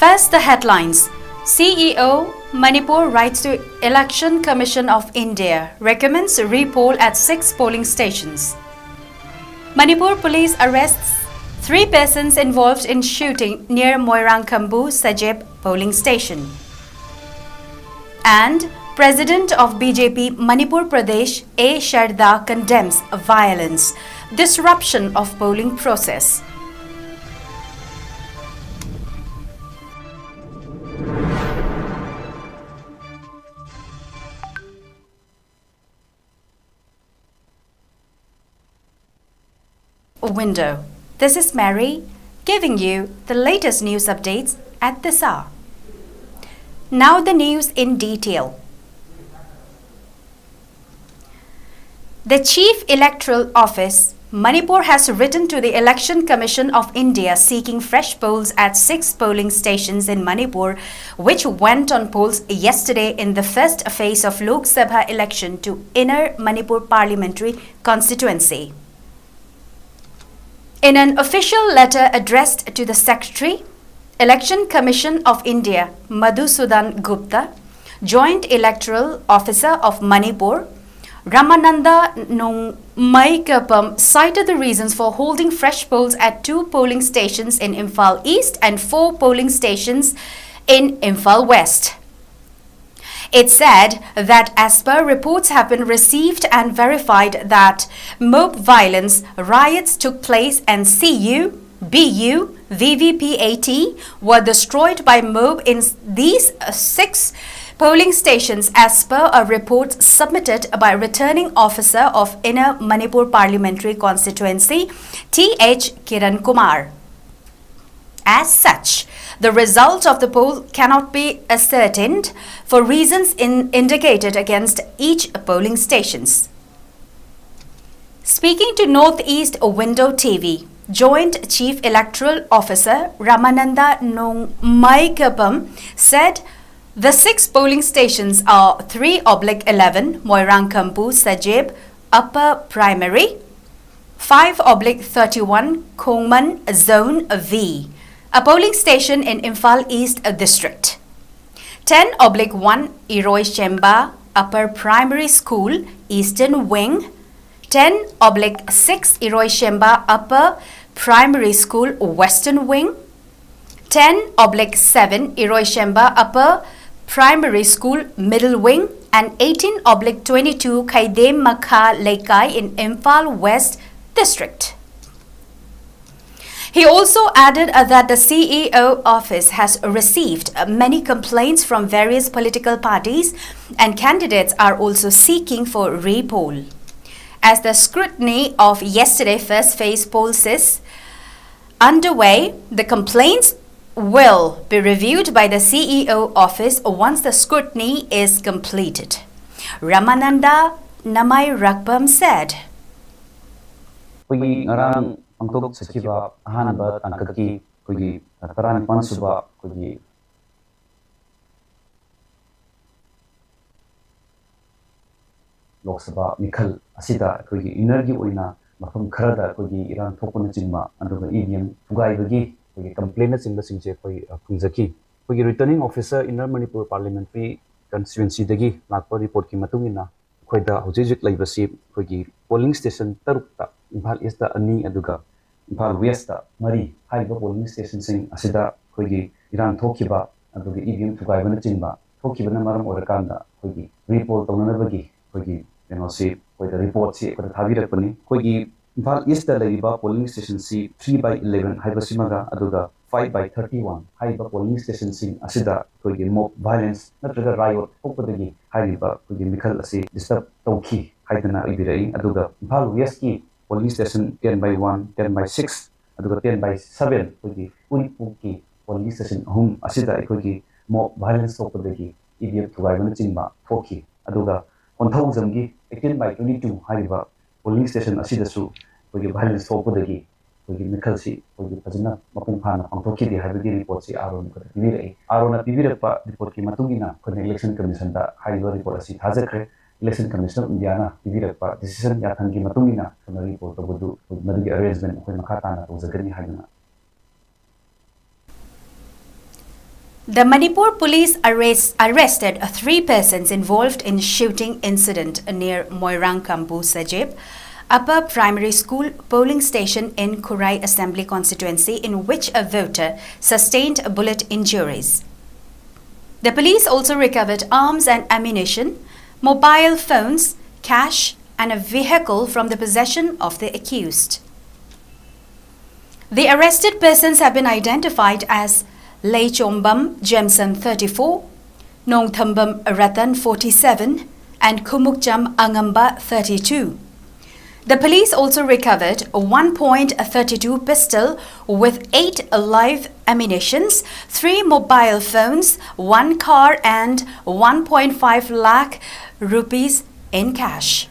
First, the headlines. CEO, Manipur writes to Election Commission of India, recommends repoll at 6 polling stations. Manipur police arrests 3 persons involved in shooting near 𝗪𝗡𝗪𝗡𝗪 polling station. And President of BJP Manipur Pradesh A. Sharda condemns violence, disruption of polling process. Window. This is Mary giving you the latest news updates at this hour. Now the news in detail. The Chief Electoral Office, Manipur, has written to the Election Commission of India seeking fresh polls at 6 polling stations in Manipur, which went on polls yesterday in the first phase of Lok Sabha election to Inner Manipur Parliamentary Constituency. In an official letter addressed to the Secretary, Election Commission of India, Madhusudan Gupta, Joint Electoral Officer of Manipur, Ramananda 𝗏𝗡𝗢𝗡𝗢 cited the reasons for holding fresh polls at 2 polling stations in Imphal East and 4 polling stations in Imphal West. It said that as per reports have been received and verified that mob violence riots took place and 𝐶𝐈, 𝐵𝐈, 𝑉𝑉PAT were destroyed by mob in these 6 polling stations as per a report submitted by Returning Officer of Inner Manipur Parliamentary Constituency T.H. Kiran Kumar. As such, the result of the poll cannot be ascertained for reasons indicated against each polling stations. Speaking to Northeast Window TV, Joint Chief Electoral Officer Ramananda 𝗏𝗡𝗪𝗡𝗢𝗢 said the 6 polling stations are 3/11 𝗪𝗡𝗪𝗡𝗢𝗪 Upper Primary, 5/31 Kongjam Zone V, a polling station in Imphal East District, 10/1 𝗧𝗎𝗪𝗓𝒡𝗡 Upper Primary School Eastern Wing, 10/6 𝗧𝗎𝗪𝗓𝒡𝗡 Upper Primary School Western Wing, 10/7 𝗧𝗎𝗪𝗓𝒡𝗡 Upper Primary School Middle Wing, and 18/22 𝗪𝗢𝗢𝗪𝗡𝗪 in Imphal West District. He also added that the CEO office has received many complaints from various political parties and candidates are also seeking for repoll. As the scrutiny of yesterday's first phase polls is underway, the complaints will be reviewed by the CEO office once the scrutiny is completed. Ramananda 𝗏𝗏𝗪𝗡𝗢𝗢 said. Angkok Sachiva Hanaba Tankaki Kugi Taran Pansuba Kugi Lok Sabha Mikhal Asida Kugi Energy Uina Mafam Karada Kugi Iran Topuna Chimba under the 𝗍𝗢𝗢𝗢 Kugi Kugi complainants in the Singche Kunzaki Kugi Returning Officer Inner Manipur Parliamentary Constituency Dagi Nakpa report Ki Matungina Kuida Hojijik Laibasi Kugi polling station Tarukta Imphal East Ani aduga Imphal West Mari haiba polling station sing asida Kugi Iran Thokiba aduga 𝗍𝗢𝗢𝗢 Thugaiba Chimba Thokibana Maram Orakanda Kugi repoll Tonanabagi Kugi see the report see Thavirakuni Kugi Imphal East Laiba polling station C 3/11 Haibasimaga aduga 5/31 haiba polling station sing asida Kugi mob violence natraga riot Opadagi haiba Kugi Mikhal asi disturb Tauki haidana ibirai aduga Imphal West ki polling station 10/1 10/6 aduga 10/7 Kugi Unipur ki polling station hum asida Kugi mob violence Opadagi 𝗍𝗢𝗢𝗢 Thugaiba Chimba Thoki aduga Kongjam gi 18/22 haiba polling station asidasu Kugi violence Opadagi Kugi Mikhal si Kugi Pajana Mapung Phana Pangthoki di haibagi report si Aron ko tibirai Arona tibirakpa report ki matungina Kon Election Commission da haiba report asi thajakre Election Commission of India tibirakpa decision yathangki matungina kon report tobudu madigi arrangement koi makha tana tawjagani haidana The Manipur police arrested 3 persons involved in shooting incident near 𝗪𝗛𝗪𝗪𝗪𝗪 Upper Primary School polling station in Kurai Assembly constituency, in which a voter sustained bullet injuries. The police also recovered arms and ammunition, mobile phones, cash, and a vehicle from the possession of the accused. The arrested persons have been identified as 𝐿𝐸𝐸𝐻𝐸𝐸𝐻𝐸𝐸 Jameson 34, 𝗏𝗏𝗡𝐵𝒚 Ratan 47, and 𝗏𝗏𝗡𝗚 𝐴𝒚𝐵𝒚 32. The police also recovered a 1.32 pistol with 8 live ammunitions, 3 mobile phones, 1 car, and 1.5 lakh rupees in cash.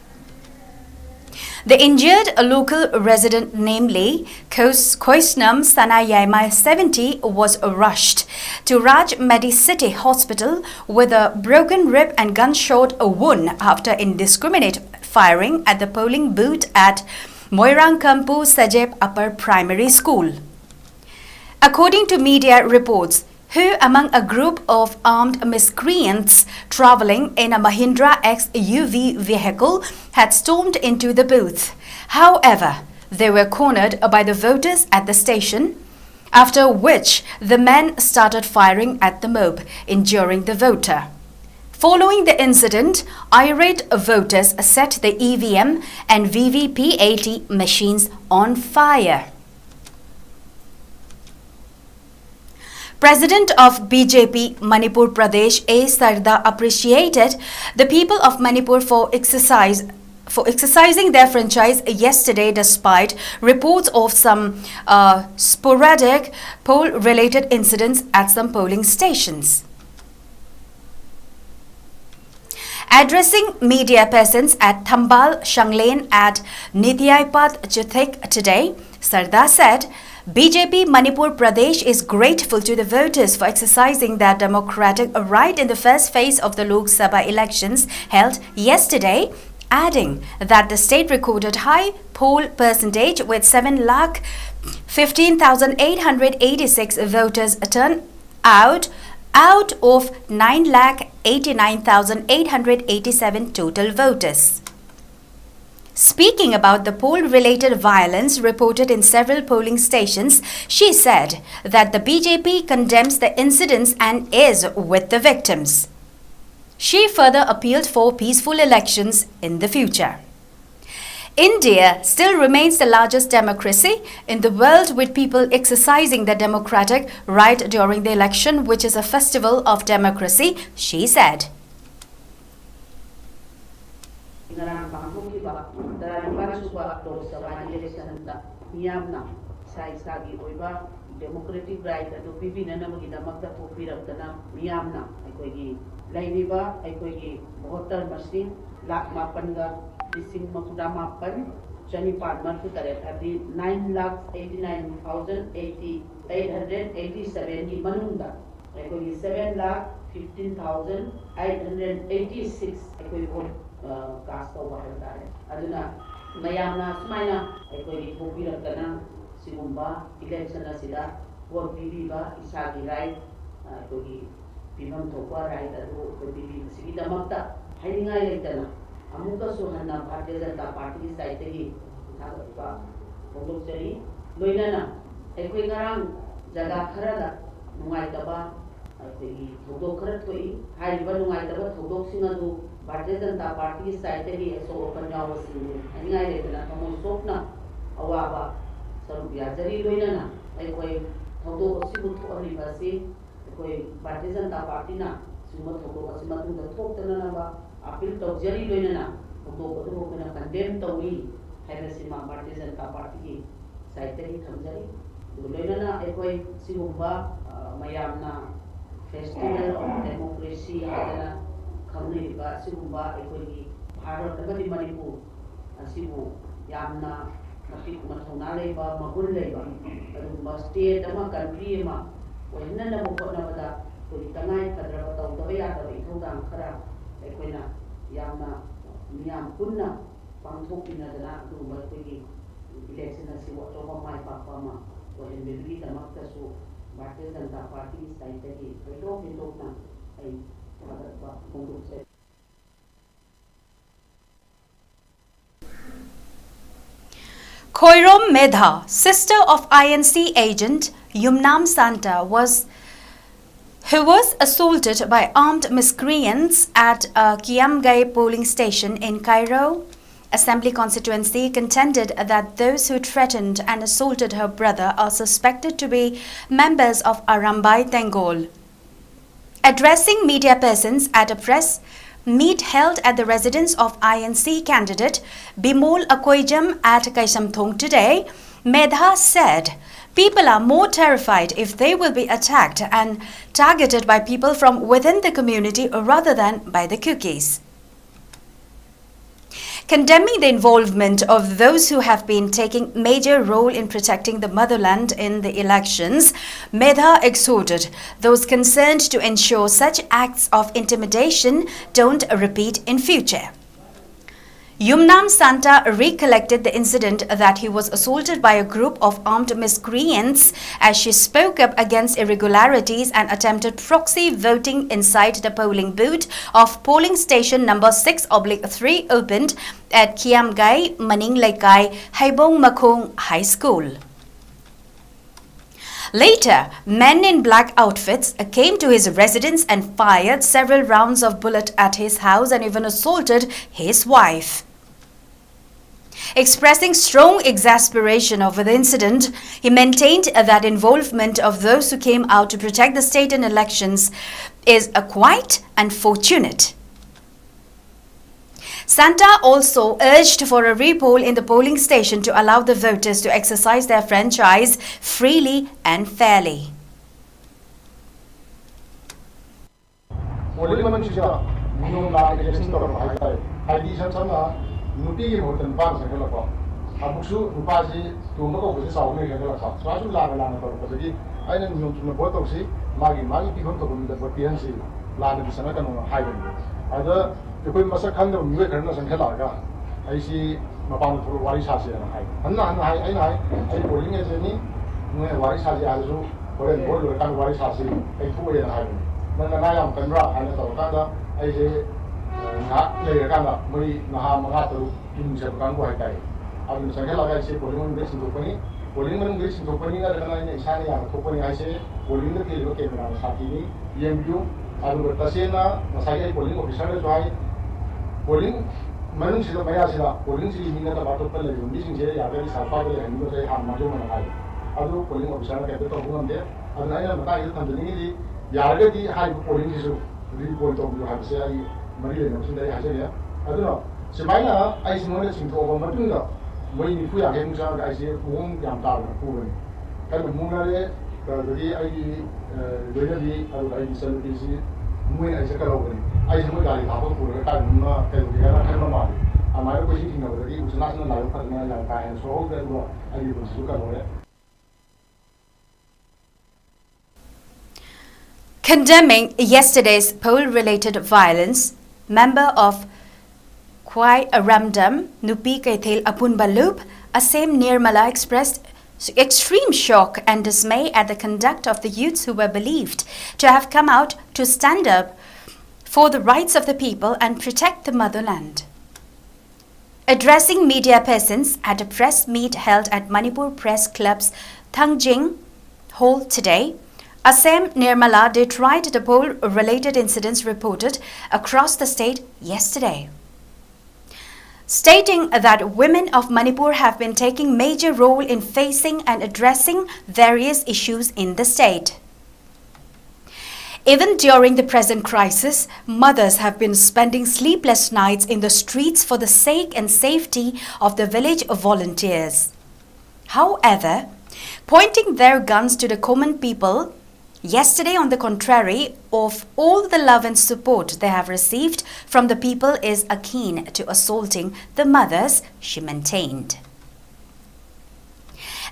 The injured local resident, namely 𝐋𝐢𝐯𝐶 𝐍𝐞𝐰𝐬 70, was rushed to Raj Medi City Hospital with a broken rib and gunshot wound after indiscriminate firing at the polling booth at 𝗪𝗛𝗪𝗪𝗪 Upper Primary School. According to media reports, who among a group of armed miscreants traveling in a Mahindra XUV vehicle had stormed into the booth. However, they were cornered by the voters at the station, after which the men started firing at the mob, injuring the voter. Following the incident, irate voters set the EVM and VVPAT machines on fire. President of BJP Manipur Pradesh A. Sarda appreciated the people of Manipur for exercising their franchise yesterday despite reports of some sporadic poll-related incidents at some polling stations. Addressing media persons at Thambal Shanglen at 𝗏𝗏𝗢𝗏𝗏𝗏 today, Sarda said, BJP Manipur Pradesh is grateful to the voters for exercising their democratic right in the first phase of the Lok Sabha elections held yesterday, adding that the state recorded high poll percentage with 7,15,886 voters turned out of 9,89,887 total voters. Speaking about the poll-related violence reported in several polling stations, she said that the BJP condemns the incidents and is with the victims. She further appealed for peaceful elections in the future. India still remains the largest democracy in the world, with people exercising their democratic right during the election, which is a festival of democracy, she said. democratic right adu pibinanamagi damakta thokpiraktana miyamna aikoigi lairiba aikoigi voter masing lakh mapanga lising makuda mapan chanipan marfu taret adi 9,89,887 gi manungda aikoigi 7,15,886 aikoigi vote cast over tare aduna mayamna sumaina aikoigi thokpiraktana sigumba election asida vote pibiba isagi right aikoigi pimam thokwa right adu pibi sigi damakta haingai leitana amuka suhanna Bharatiya Janata Party side tegi thagpa photochari loinana aikoi ngarang jaga kharada nungai taba aikoigi photo khara thoi haiba nungai taba photo sing adu Bharatiya Janata Party side tegi so open jawasi haingai leitana thamoi sokna awaba sarubya jari loinana aikoi thodo asibu thoribasi aikoi Bharatiya Janata Party na sima thodo asima tungda thoktana na appeal tawjari loinana thodo adu kona condemn tawi haibasima Bharatiya Janata Party ki side tagi thamjari loinana aikoi sigumba mayamna festival of democracy hadana khamneiba sigumba aikoi gi Bharat agadi Manipur asibu yamna matik mathona leiba magun leiba adu state ama country ama oinna na bokona bada koi tangai kadra taw dawaya da ithudang khara aikoina yamna miyam punna pangthokina dana adu bakoi election asi wato mai papa ma oin bebri damakta su Bharatiya Janata Party side na ay magatwa kung 𝐿𝗙𝗢𝗢𝗢, sister of INC agent Yumnam Santa, who was assaulted by armed miscreants at a 𝗥𝗘𝐰𝐬 polling station in Cairo Assembly constituency, contended that those who threatened and assaulted her brother are suspected to be members of Arambai Tengol. Addressing media persons at a press meet held at the residence of INC candidate Bimol Akoijam at Kaishamthong today, Medha said, "People are more terrified if they will be attacked and targeted by people from within the community rather than by the cookies." Condemning the involvement of those who have been taking major role in protecting the motherland in the elections, Medha exhorted those concerned to ensure such acts of intimidation don't repeat in future. Yumnam Santa recollected the incident that he was assaulted by a group of armed miscreants as she spoke up against irregularities and attempted proxy voting inside the polling booth of polling station number 6/3 opened at 𝗥𝗘𝗢𝗢𝗢 Maninglekai Haibong Makhong High School. Later, men in black outfits came to his residence and fired several rounds of bullets at his house and even assaulted his wife. Expressing strong exasperation over the incident, he maintained that involvement of those who came out to protect the state in elections is quite unfortunate. Santa also urged for a repoll in the polling station to allow the voters to exercise their franchise freely and fairly. ꯑꯩꯈꯣꯏ ꯃꯁꯛ ꯈꯪꯗꯕ ꯃꯤꯑꯣꯏ ꯈꯔꯅ ꯆꯪꯁꯤꯜꯂꯛꯑꯒ ꯑꯩꯁꯤ ꯃꯄꯥꯟꯗ ꯊꯣꯛꯂꯒ ꯋꯥꯔꯤ ꯁꯥꯁꯦꯅ ꯍꯥꯏ ꯍꯟꯅ ꯍꯥꯏ ꯑꯩꯅ ꯍꯥꯏ ꯑꯩ ꯄꯣꯂꯤꯡ ꯑꯦꯖꯦꯟꯅꯤ ꯅꯣꯏꯅ ꯋꯥꯔꯤ ꯁꯥꯁꯦ ꯍꯥꯏꯔꯁꯨ ꯍꯣꯔꯦꯟ ꯚꯣꯠ ꯂꯣꯏꯔꯀꯥꯟꯗ ꯋꯥꯔꯤ ꯁꯥꯁꯤ ꯑꯩ ꯊꯣꯛꯑꯦꯅ ꯍꯥꯏꯕꯅꯤ ꯅꯪ ꯅꯥ ꯌꯥꯝ ꯀꯟꯕ꯭ꯔꯥ ꯍꯥꯏꯅ ꯇꯧꯔꯀꯥꯟꯗ ꯑꯩꯁꯦ ꯉꯥꯏꯍꯥꯛ ꯂꯩꯔꯀꯥꯟꯗ ꯃꯣꯏ ꯅꯍꯥ 5-6 ꯌꯨꯝ ꯆꯠꯄ ꯀꯥꯡꯕꯨ ꯍꯥꯏꯇꯥꯔꯦ ꯑꯗꯨꯅ ꯆꯪꯁꯤꯜꯂꯒ ꯑꯩꯁꯦ ꯄꯣꯂꯤꯡ ꯃꯅꯨꯡꯗ ꯆꯤꯡꯊꯣꯛꯄꯅꯤ ꯄꯣꯂꯤꯡ ꯃꯅꯨꯡꯗ ꯆꯤꯡꯊꯣꯛꯄꯅꯤ ꯅꯠꯇ꯭ꯔꯒꯅ ꯑꯩꯅ ꯏꯁꯥꯅ ꯌꯥꯝꯅ ꯊꯣꯛꯄꯅꯤ ꯍꯥꯏꯁꯦ ꯄꯣꯂꯤꯡꯗ ꯊꯤꯜꯂꯤꯕ ꯀꯦꯃꯦꯔꯥꯅ ꯁꯥꯊꯤꯅꯤ ꯌꯦꯡꯕꯤꯌꯨ ꯑꯗꯨꯒ ꯇꯁꯦꯡꯅ ꯉꯁꯥꯏꯒꯤ ꯑꯩ ꯄꯣꯂꯤꯡ ꯑꯣꯐꯤꯁꯥꯔꯅꯁꯨ ꯍꯥꯏ ꯄꯣꯂꯤꯡ ꯃꯅꯨꯡꯁꯤꯗ ꯃꯌꯥꯁꯤꯗ ꯄꯣꯂꯤꯡꯁꯤꯒꯤ ꯃꯤ ꯅꯠꯇꯕ ꯑꯇꯣꯞꯄ ꯂꯩꯔꯤꯕ ꯃꯤꯁꯤꯡꯁꯦ ꯌꯥꯔꯒꯗꯤ ꯁꯔꯀꯥꯔꯗ ꯂꯩꯍꯟꯅꯤꯡꯕꯁꯦ ꯑꯩ ꯍꯥꯟꯅ ꯃꯥꯡꯖꯧꯅꯅ ꯍꯥꯏ ꯑꯗꯨ ꯄꯣꯂꯤꯡ ꯑꯣꯐꯤꯁꯥꯔꯅ ꯀꯩꯝꯇ ꯇꯧꯕ ꯉꯝꯗꯦ ꯑꯗꯨꯅ ꯑꯩꯅ ꯃꯇꯥꯡꯁꯤꯗ ꯊꯝꯖꯅꯤꯡꯉꯤꯗꯤ ꯌꯥꯔꯒꯗꯤ ꯍꯥꯏꯔꯤꯕ ꯄꯣꯂꯤꯡꯁꯤꯁꯨ ꯔꯤꯄꯣꯜ ꯇꯧꯕꯤꯌꯨ ꯍꯥꯏꯕꯁꯦ ꯑꯩ ꯃꯔꯤ ꯂꯩꯅꯕꯁꯤꯡꯗ ꯑꯩ ꯍꯥꯏꯖꯒꯦ ꯑꯗꯨꯅ ꯁꯨꯃꯥꯏꯅ ꯑꯩꯁꯤ ꯃꯣꯏꯅ ꯆꯤꯡꯊꯣꯛꯑꯕ ꯃꯇꯨꯡꯗ ꯃꯣꯏ 90-50ꯃꯨꯛ ꯆꯪꯉꯒ ꯑꯩꯁꯦ ꯃꯑꯣꯡ ꯌꯥꯝ ꯇꯥꯗꯅ ꯄꯨꯕꯅꯤ ꯀꯟꯅ ꯃꯨꯛꯅꯔꯦ ꯑꯗꯨꯗꯒꯤ ꯑꯩꯒꯤ ꯂꯣꯏꯅꯕꯤ ꯑꯗꯨꯒ ꯑꯩꯒꯤ ꯏꯆꯟꯅꯨꯄꯤꯁꯤ ꯃꯣꯏꯅ ꯑꯩꯁꯦ ꯀꯜꯍꯧꯕꯅꯤ ꯑꯩꯁꯦ ꯃꯣꯏ ꯒꯥꯔꯤ ꯍꯥꯞꯄꯒ ꯄꯨꯔꯒ ꯀꯥꯏꯗꯅ ꯀꯩꯗꯧꯒꯦꯅ ꯈꯟꯕ ꯃꯥꯜꯂꯤ ꯑꯗꯨꯃꯥꯏꯅ ꯑꯩꯈꯣꯏꯁꯤ ꯊꯦꯡꯅꯕꯗꯒꯤ ꯎꯆꯤꯟꯅꯥꯆꯤꯟꯅ ꯂꯥꯏꯕꯛ ꯐꯗꯅ ꯌꯥꯝ ꯀꯥ ꯍꯦꯟꯅ ꯁꯣꯛꯍꯧꯗ꯭ꯔꯦ ꯑꯗꯨꯒ ꯑꯩꯒꯤ ꯄꯨꯟꯁꯤꯁꯨ ꯀꯜꯍꯧꯔꯦ. Condemning yesterday's poll-related violence, member of 𝗥𝗘𝗢𝗢𝗢 Nupi Kaithel Apunbalup, Asem Nirmala expressed extreme shock and dismay at the conduct of the youths who were believed to have come out to stand up for the rights of the people and protect the motherland. Addressing media persons at a press meet held at Manipur Press Club's Thangjing Hall today, Asem Nirmala detried the poll-related incidents reported across the state yesterday, stating that women of Manipur have been taking major role in facing and addressing various issues in the state. Even during the present crisis, mothers have been spending sleepless nights in the streets for the sake and safety of the village volunteers. However, pointing their guns to the common people, yesterday, on the contrary, of all the love and support they have received from the people is akin to assaulting the mothers, she maintained.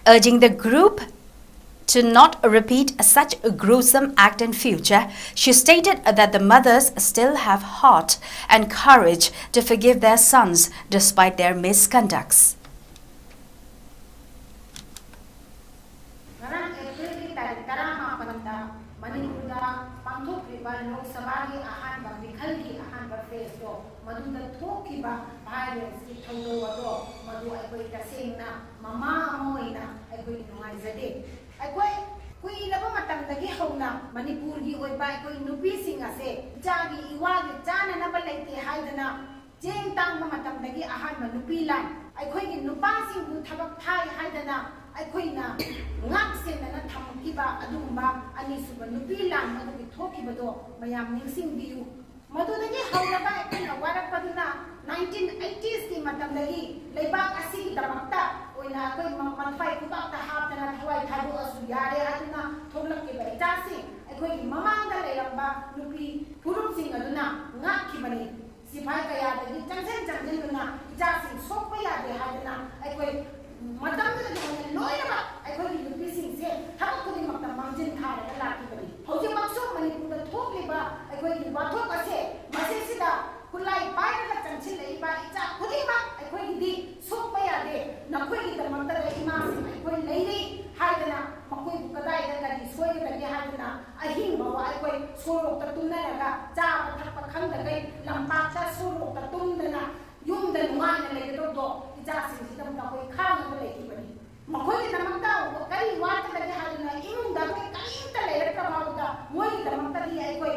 Urging the group to not repeat such a gruesome act in future, she stated that the mothers still have heart and courage to forgive their sons despite their misconducts. ꯊꯧꯗꯣꯛ ꯃꯗꯨ ꯑꯩꯈꯣꯏ ꯇꯁꯦꯡꯅ ꯃꯃꯥ ꯑꯃ ꯑꯣꯏꯅ ꯑꯩꯈꯣꯏ ꯅꯨꯡꯉꯥꯏꯖꯗꯦ ꯑꯩꯈꯣꯏ ꯀꯨꯏꯔꯕ ꯃꯇꯝꯗꯒꯤ ꯍꯧꯅ ꯃꯅꯤꯄꯨꯔꯒꯤ ꯑꯣꯏꯕ ꯑꯩꯈꯣꯏ ꯅꯨꯄꯤꯁꯤꯡ ꯑꯁꯦ ꯏꯆꯥꯒꯤ ꯏꯋꯥꯒꯤ ꯆꯥꯅꯅꯕ ꯂꯩꯇꯦ ꯍꯥꯏꯗꯅ ꯆꯦꯡ ꯇꯥꯡꯕ ꯃꯇꯝꯗꯒꯤ ꯑꯍꯥꯟꯕ ꯅꯨꯄꯤ ꯂꯥꯟ ꯑꯩꯈꯣꯏꯒꯤ ꯅꯨꯄꯥꯁꯤꯡꯕꯨ ꯊꯕꯛ ꯊꯥꯏ ꯍꯥꯏꯗꯅ ꯑꯩꯈꯣꯏꯅ ꯉꯥꯛ ꯁꯦꯟꯅꯅ ꯊꯝꯈꯤꯕ ꯑꯗꯨꯒꯨꯝꯕ ꯑꯅꯤꯁꯨꯕ ꯅꯨꯄꯤ ꯂꯥꯟ ꯑꯗꯨꯒꯤ ꯊꯣꯛꯈꯤꯕꯗꯣ ꯃꯌꯥꯝ ꯅꯤꯡꯁꯤꯡꯕꯤꯌꯨ ꯃꯗꯨꯗꯒꯤ ꯍꯧꯔꯒ ꯑꯩꯈꯣꯏꯅ ꯋꯥꯔꯛꯄꯗꯨꯅ 1980s ꯃꯇꯝꯗꯒꯤ ꯂꯩꯕꯥꯛ ꯑꯁꯤꯒꯤꯗꯃꯛꯇ ꯑꯣꯏꯅ ꯑꯩꯈꯣꯏ ꯃꯊ꯭ꯋꯥꯏ ꯈꯨꯕꯥꯛꯇ ꯍꯥꯞꯇꯅ ꯊꯋꯥꯏ ꯊꯥꯗꯣꯛꯑꯁꯨ ꯌꯥꯔꯦ ꯍꯥꯏꯗꯨꯅ ꯊꯣꯛꯂꯛꯈꯤꯕ ꯏꯆꯥꯁꯤꯡ ꯑꯩꯈꯣꯏꯒꯤ ꯃꯃꯥꯡꯗ ꯂꯩꯔꯝꯕ ꯅꯨꯄꯤ ꯐꯨꯔꯨꯞꯁꯤꯡ ꯑꯗꯨꯅ ꯉꯥꯛꯈꯤꯕꯅꯤ सिपाही कयादगी चंगदुना इचासिंग सोक्पा यादे हादना अखोई मतमदे लोइनबा अखोई नुपीसिंग से थबक खुदिमक्ता मांजिन थारगा लाखिबनी हौजिमक्सो मणिपुरदा थोक्लिबा अखोई वाथोक असे मसेसिदा खुलाई पाइरगा चंगसिलैबा इचा खुदिमा अखोईदी सोक्पा यादे नखोईगी दमक्ता इमासिंग अखोई लैरी हादना मखोई कदाइदा गरी सोइगदगे हादना अहिंगबा अखोई सोरोक्ता तुमनरगा चाबा थकपा खंगदगै लंपाक्ता सोरोक्ता तुमदना युमदा नुमाइना लेगदो इचासिंगसिदमका अखोई खांगबा लेखिबनी मखोई दमक्ता करी वाटदगे हादना इमुंगदा अखोई करिंता लेरकबाउदा मोई दमक्तादी अखोई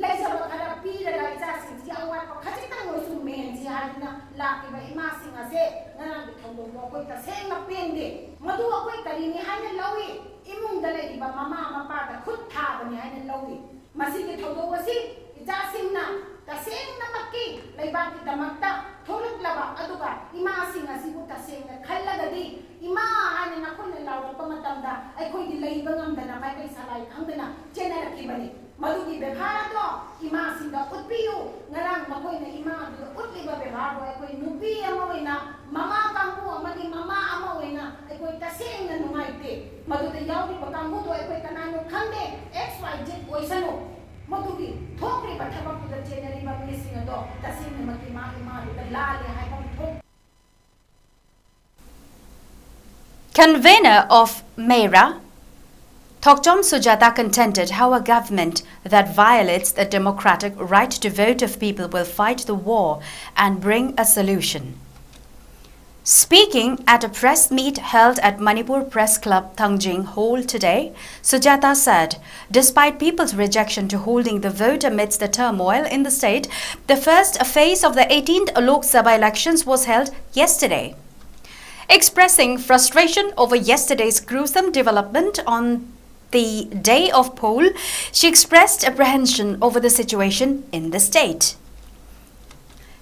लेजबा खरा पीरगा इचासिंगसि अवाटपा खजितंग ओइसु मेनसि हादना लाकिबा इमासिंग असे नरांगि थौदोक अखोई तसेंगा पेंदे मदु अखोई करिनि हाइना लौई इमुंगदा लेरिबा ममा मपादा खुद थाबनि हाइना लौई मसिगे थौदोक असि इचासिंगना तसेंगना मक्की लेबाकि दमक्ता थोलक्लबा अदुगा इमासिंग असिबु तसेंगा खल्लगदि इमा हाइना नखुन लाउरपा मतमदा अखोइदि लैबा ngамदना माइकै सालाइ खंदना चेनरखिबनि मधुगी व्यवहार तो इमा सिंगा उत्पियु नरंग मकोइना इमा दु उत्लिबा व्यवहार हो अखोइ नुपी अमा ओइना ममा कांगु अमदि ममा अमा ओइना अखोइ तसेंगना नुमाइते मधुदे याउरिबा कांगु तो अखोइ कनानो खंदे XYZ ओइसनो मधुगी थोक्रिबा थबकुदा चेनरिबा मिसिंग दो तसेंगना मति मा इमा दु लाले हाइबा थोक Convener of MERA, Kongjam Sujata contended how a government that violates the democratic right to vote of people will fight the war and bring a solution. Speaking at a press meet held at Manipur Press Club Thongjing Hall today, Sujata said, despite people's rejection to holding the vote amidst the turmoil in the state, the first phase of the 18th Lok Sabha elections was held yesterday. Expressing frustration over yesterday's gruesome development on the day of poll, she expressed apprehension over the situation in the state.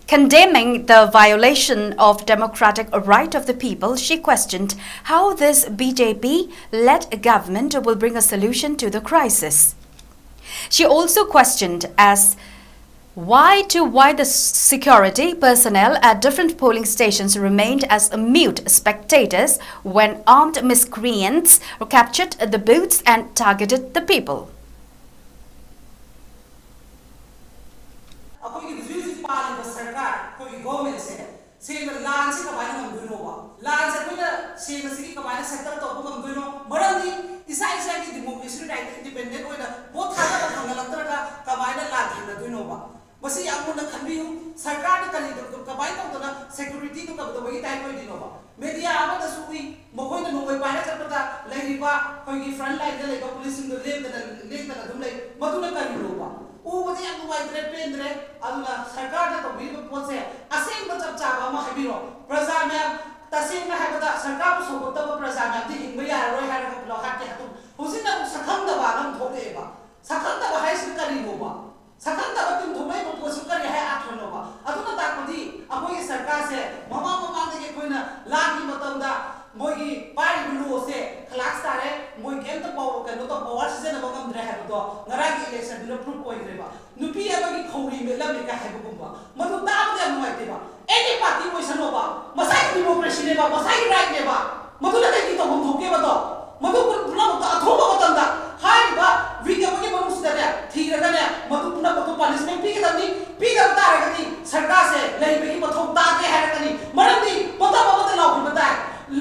Condemning the violation of democratic right of the people, she questioned how this BJP-led government will bring a solution to the crisis. She also questioned as why the security personnel at different polling stations remained as mute spectators when armed miscreants captured the booths and targeted the people. Masi amuna khanbiu sarkar da kali kabai tawdana security to kabdawagi tai koi dinoba media amada sui mokoi na noi pai na chapata lairiba koi gi front line da leiba police do lemdana dum lei maduna kari loba u bodi am wai tre pendre aduna sarkar da to bi potse aseng ba chap chaba ma habiro praja me tasing na habada sarkar bu sobota ba praja me ti hingba ya roi ha ra ko hat ke hatu husina sakham da ba nam thole ba sakham da ba hai sin kari loba sakanta batum thumai ko posukar hai athanoba aduna takmadi amoi sarkar se mama de koina lagi matamda mogi pari bulu se class tare moi kem to power kanu to power se na bangam dre ha to ngaragi election dilo proof oi reba nupi abagi khori me lam ka ha bumba madu ta de noi te ba any party moi sanoba masai democracy ne ba masai right ne ba madu la ki to bum thoke ba to madu pula ta thoba matamda hai ba video bagi manus da thira da madu puna ko punishment pi kadani pi da taragani sarkar se lai bagi mathok ta ke haragani marandi pata pata law bi bata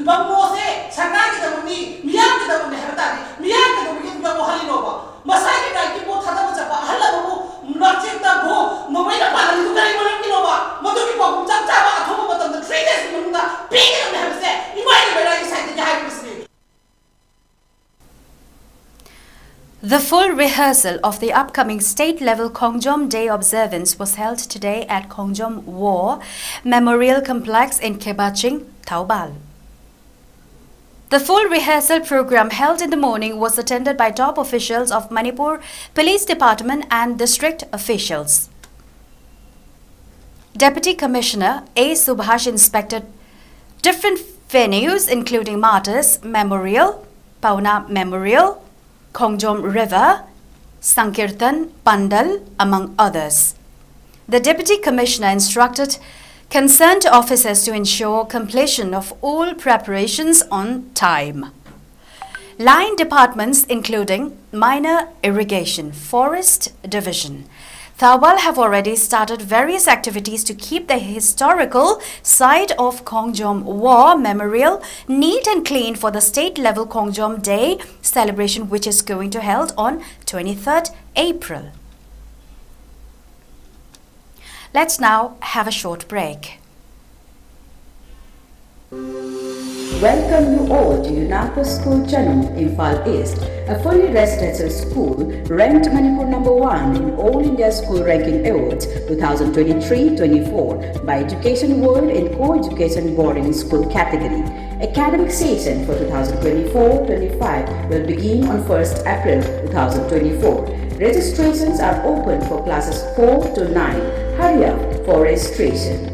bammo se sarkar ki damni miyam ki damni harata ni miyam ki damni ki bo hali no ba masai ki dai ki bo thada ba chapa halla babu narchek ta bo no mai na pa ni du kai maram ki no ba madu ki bo cham cha ba thoba matam da 3 days The full rehearsal of the upcoming state-level Kongjam Day observance was held today at Kongjam War Memorial Complex in 𝗪𝗡𝗢𝗪𝗓. The full rehearsal program held in the morning was attended by top officials of Manipur Police Department and district officials. Deputy Commissioner A. Subhash inspected different venues including Martyrs Memorial, Pauna Memorial, Kongjam River, Sankirtan, Pandal, among others. The Deputy Commissioner instructed concerned officers to ensure completion of all preparations on time. Line departments including Minor Irrigation, Forest Division, 𝗪𝗢𝗟𝗪𝗘 have already started various activities to keep the historical site of Kongjam War Memorial neat and clean for the state-level Kongjam Day celebration, which is going to be held on 23rd April. Let's now have a short break. Welcome you all to Unako School Channel, Imphal East, a fully residential school ranked Manipur #1 in All India School Ranking Awards 2023-24 by Education World in Co-Education Boarding School category. Academic session for 2024-25 will begin on 1st April 2024. Registrations are open for classes 4 to 9. Hurry up for registration.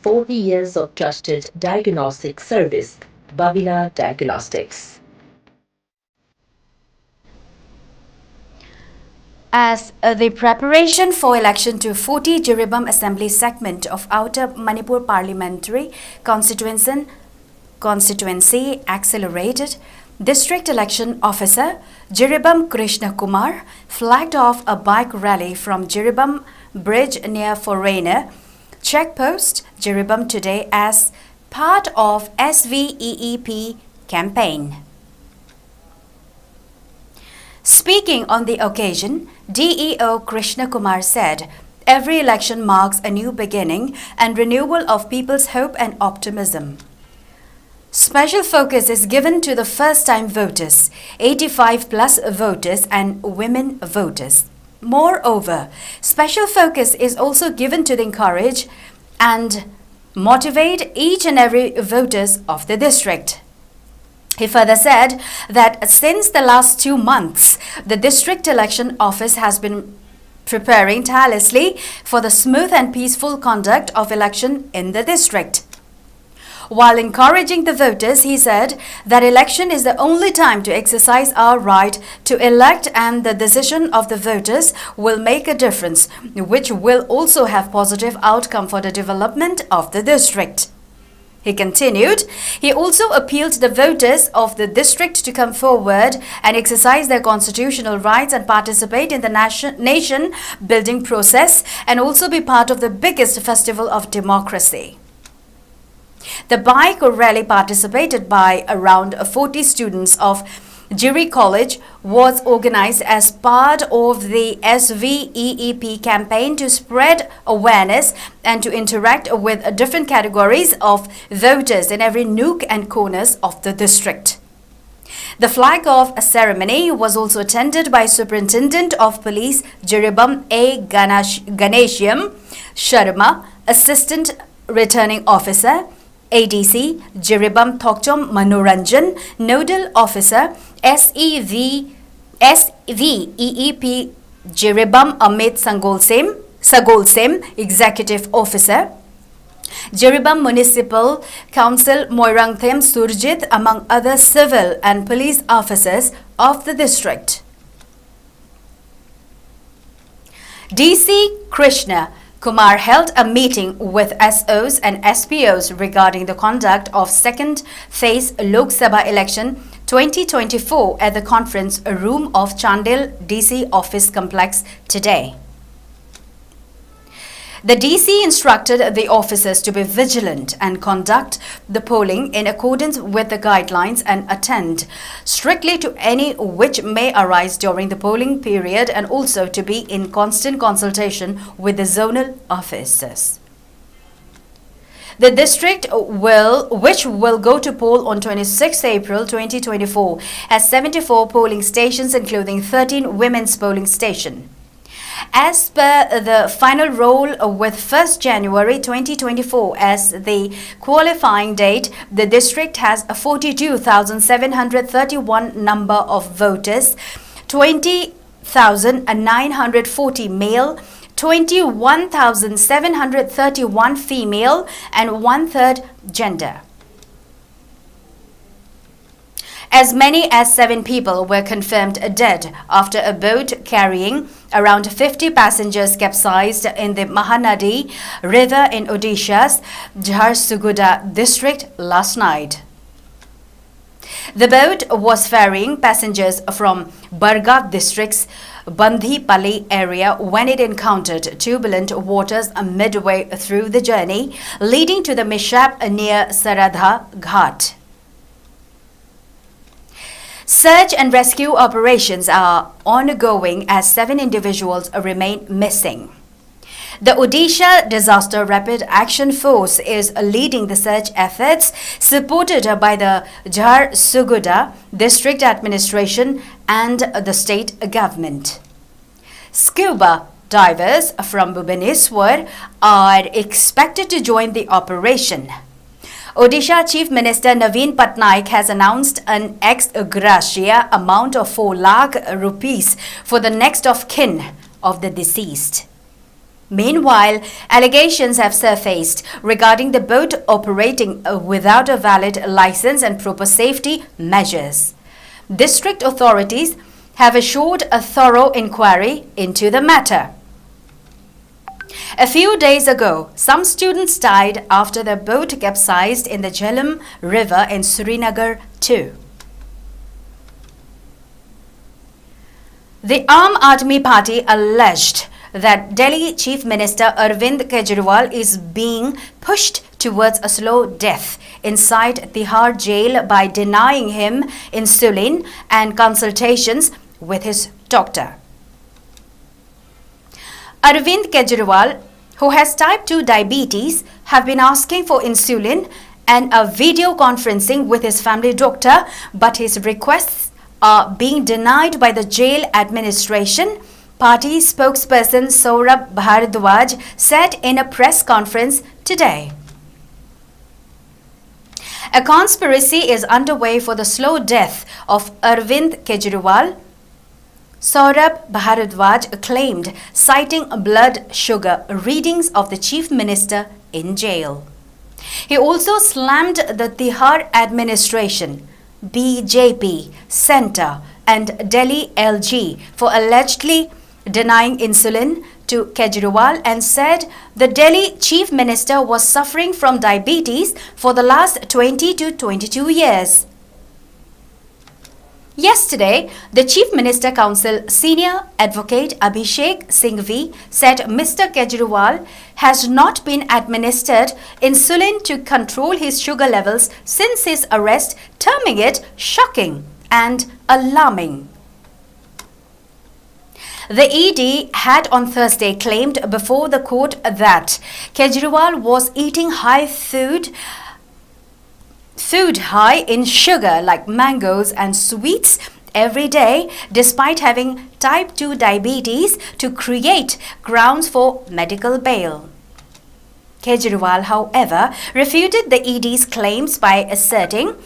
Forty years of trusted diagnostic service, Babina Diagnostics. As the preparation for election to 40 Jiribam Assembly segment of Outer Manipur Parliamentary Constituency accelerated, District Election Officer Jiribam Krishna Kumar flagged off a bike rally from Jiribam Bridge near Foreigner Checkpost, Jiribam today as part of 𝐍𝒑𝒑𝒄 campaign. Speaking on the occasion, DEO Krishna Kumar said, "Every election marks a new beginning and renewal of people's hope and optimism. Special focus is given to the first-time voters, 85-plus voters and women voters. Moreover, special focus is also given to encourage and motivate each and every voters of the district." He further said that since the last 2 months, the District Election Office has been preparing tirelessly for the smooth and peaceful conduct of election in the district. While encouraging the voters, he said that election is the only time to exercise our right to elect and the decision of the voters will make a difference, which will also have positive outcome for the development of the district. He continued, he also appealed to the voters of the district to come forward and exercise their constitutional rights and participate in the nation building process and also be part of the biggest festival of democracy. The bike rally participated by around 40 students of Jiri College was organized as part of the 𝐍𝒑𝒑𝒄 campaign to spread awareness and to interact with different categories of voters in every nook and corners of the district. The flag-off ceremony was also attended by Superintendent of Police Jiribam A. Ganesham Sharma, Assistant Returning Officer, ADC Jiribam Thokchom Manoranjan, Nodal Officer 𝐶𝒍𝒑𝒄 Jiribam Amit Sangolsem, Sagolsem, Executive Officer, Jiribam Municipal Council Moirangthem Surjit, among other civil and police officers of the district. DC Krishna Kumar held a meeting with SOs and SPOs regarding the conduct of second phase Lok Sabha election 2024 at the conference room of Chandel DC office complex today. The DC instructed the officers to be vigilant and conduct the polling in accordance with the guidelines and attend strictly to any which may arise during the polling period, and also to be in constant consultation with the zonal officers. The district which will go to poll on 26 April 2024 has 74 polling stations, including 13 women's polling stations. As per the final roll, with 1st January 2024 as the qualifying date, the district has a 42,731 number of voters, 20,940 male, 21,731 female, and 1/3 gender. As many as 7 people were confirmed dead after a boat carrying around 50 passengers capsized in the Mahanadi River in Odisha's 𝗪𝗪𝗪𝗪 district last night. The boat was ferrying passengers from Bargarh district's Bandhipalli area when it encountered turbulent waters midway through the journey, leading to the mishap near Saradha Ghat. Search and rescue operations are ongoing as 7 individuals remain missing. The Odisha Disaster Rapid Action Force is leading the search efforts, supported by the 𝗪𝗪𝗪𝗪 district administration and the state government. Scuba divers from Bhubaneswar are expected to join the operation. Odisha Chief Minister Naveen Patnaik has announced an ex gratia amount of 4 lakh rupees for the next of kin of the deceased. Meanwhile, allegations have surfaced regarding the boat operating without a valid license and proper safety measures. District authorities have assured a thorough inquiry into the matter. A few days ago, some students died after their boat capsized in the Jhelum River in Srinagar too. The Aam Aadmi Party alleged that Delhi Chief Minister Arvind Kejriwal is being pushed towards a slow death inside Tihar jail by denying him insulin and consultations with his doctor. Arvind Kejriwal, who has type 2 diabetes, have been asking for insulin and a video conferencing with his family doctor, but his requests are being denied by the jail administration, party spokesperson Saurabh Bharadwaj said in a press conference today. A conspiracy is underway for the slow death of Arvind Kejriwal, Saurabh Bharadwaj claimed, citing blood sugar readings of the chief minister in jail. He also slammed the Tihar administration, BJP, Centre and Delhi LG for allegedly denying insulin to Kejriwal and said the Delhi chief minister was suffering from diabetes for the last 20 to 22 years. Yesterday, the Chief Minister Council Senior Advocate Abhishek Singhvi said Mr. Kejriwal has not been administered insulin to control his sugar levels since his arrest, terming it shocking and alarming. The ED had on Thursday claimed before the court that Kejriwal was eating food high in sugar like mangoes and sweets every day, despite having type 2 diabetes, to create grounds for medical bail. Kejriwal, however, refuted the ED's claims by asserting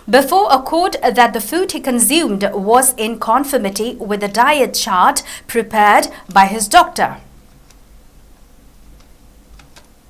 before a court that the food he consumed was in conformity with the diet chart prepared by his doctor.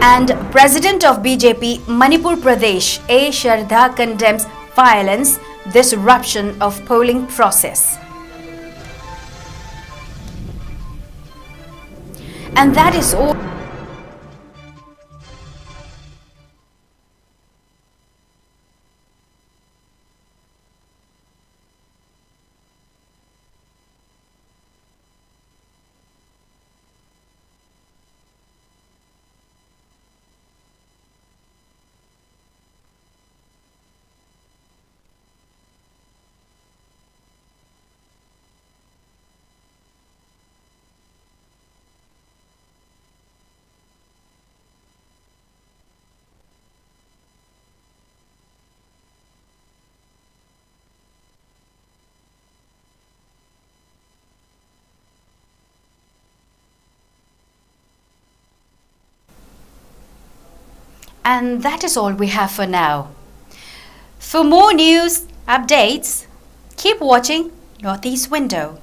And President of BJP Manipur Pradesh A. Shraddha condemns violence, disruption of polling process. And that is all. And that is all we have for now. For more news, updates, keep watching Northeast Window.